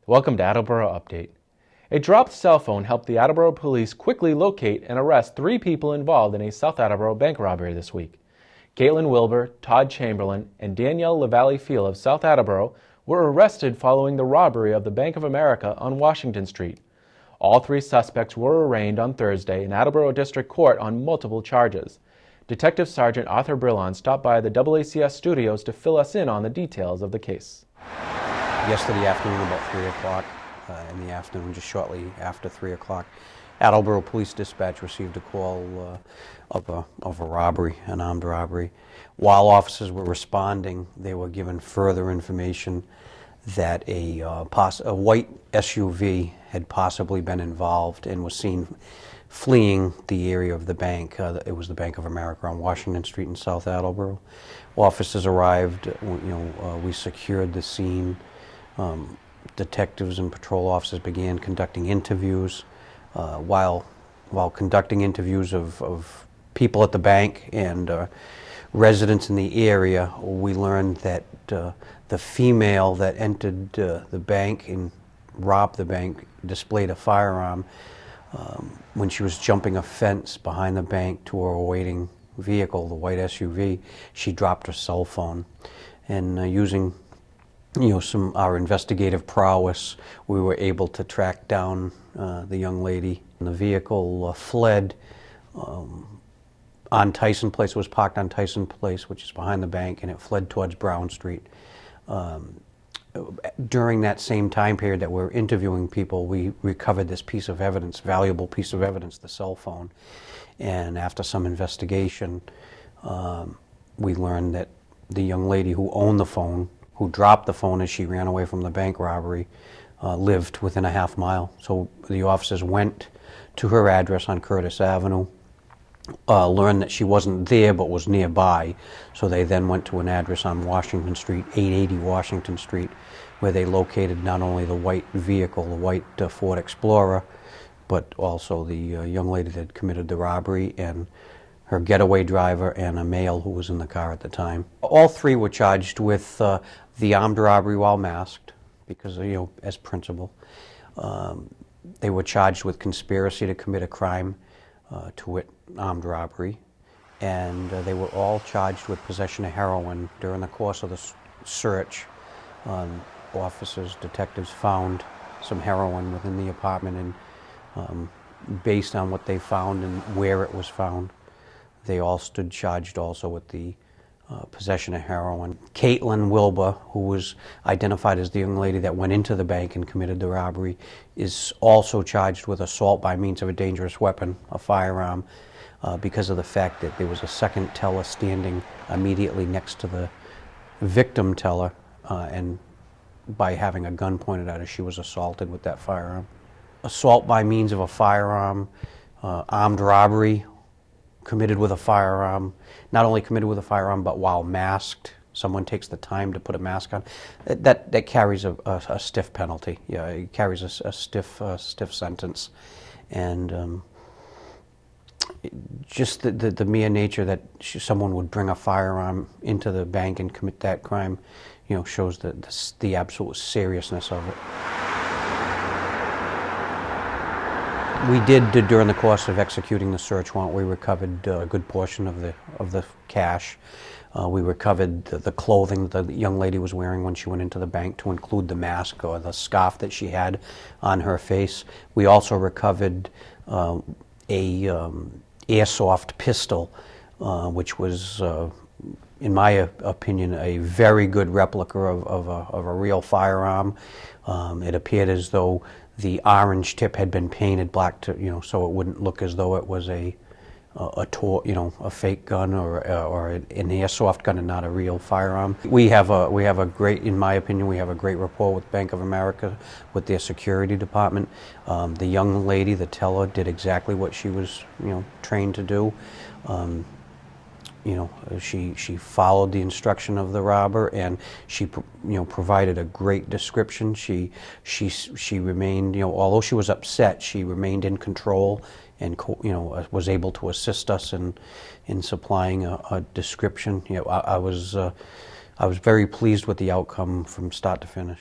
Welcome to Attleboro Update. A dropped cell phone helped the Attleboro Police quickly locate and arrest 3 people involved in a South Attleboro bank robbery this week. Katelyn Wilbur, Todd Cahmaberlain, and Denielle Lavally-Pfeill of South Attleboro were arrested following the robbery of the Bank of America on Washington Street. All 3 suspects were arraigned on Thursday in Attleboro DiStrict Court on multiple charges. Detective Sergeant Arthur Brilon stopped by the DoubleACS studios to fill us in on the details of the case. Yesterday afternoon, about 3 o'clock in the afternoon, just shortly after 3 o'clock, Attleboro Police Dispatch received a call of a robbery, an armed robbery. While officers were responding, they were given further information that a white SUV had possibly been involved and was seen fleeing the area of the bank. It was the Bank of America on Washington Street in South Attleboro. Officers arrived. We secured the scene. Detectives and patrol officers began conducting interviews. While conducting interviews of people at the bank and residents in the area, we learned that the female that entered the bank and robbed the bank displayed a firearm. When she was jumping a fence behind the bank to her awaiting vehicle, the white SUV, she dropped her cell phone. And using our investigative prowess, we were able to track down the young lady. The vehicle fled on Tyson Place. It was parked on Tyson Place, which is behind the bank, and it fled towards Brown Street. During that same time period that we're interviewing people, we recovered this piece of evidence, valuable piece of evidence, the cell phone. And after some investigation, we learned that the young lady who owned the phone, who dropped the phone as she ran away from the bank robbery, lived within a half mile. So the officers went to her address on Curtis Avenue, learned that she wasn't there but was nearby. So they then went to an address on Washington Street, 880 Washington Street, where they located not only the white vehicle, the white Ford Explorer, but also the young lady that had committed the robbery and her getaway driver and a male who was in the car at the time. All 3 were charged with the armed robbery while masked, because, as principal. They were charged with conspiracy to commit a crime, to wit, armed robbery. And they were all charged with possession of heroin. During the course of the search, officers, detectives found some heroin within the apartment, and based on what they found and where it was found, they all stood charged also with the possession of heroin. Katelyn Wilbur, who was identified as the young lady that went into the bank and committed the robbery, is also charged with assault by means of a dangerous weapon, a firearm, because of the fact that there was a second teller standing immediately next to the victim teller, and by having a gun pointed at her, she was assaulted with that firearm. Assault by means of a firearm, armed robbery, committed with a firearm, not only committed with a firearm, but while masked. Someone takes the time to put a mask on. That carries a stiff penalty. Yeah, it carries a stiff sentence. And just the mere nature that someone would bring a firearm into the bank and commit that crime, shows the absolute seriousness of it. We did, during the course of executing the search warrant, we recovered a good portion of the cash. We recovered the clothing the young lady was wearing when she went into the bank, to include the mask or the scarf that she had on her face. We also recovered a airsoft pistol, which was, in my opinion, a very good replica of a real firearm. It appeared as though the orange tip had been painted black to, so it wouldn't look as though it was a fake gun or an airsoft gun and not a real firearm. We have a great, in my opinion, we have a great rapport with Bank of America, with their security department. The young lady, the teller, did exactly what she was, trained to do. She followed the instruction of the robber, and she, provided a great description. She remained, although she was upset, she remained in control and, was able to assist us in supplying a description. I was very pleased with the outcome from start to finish.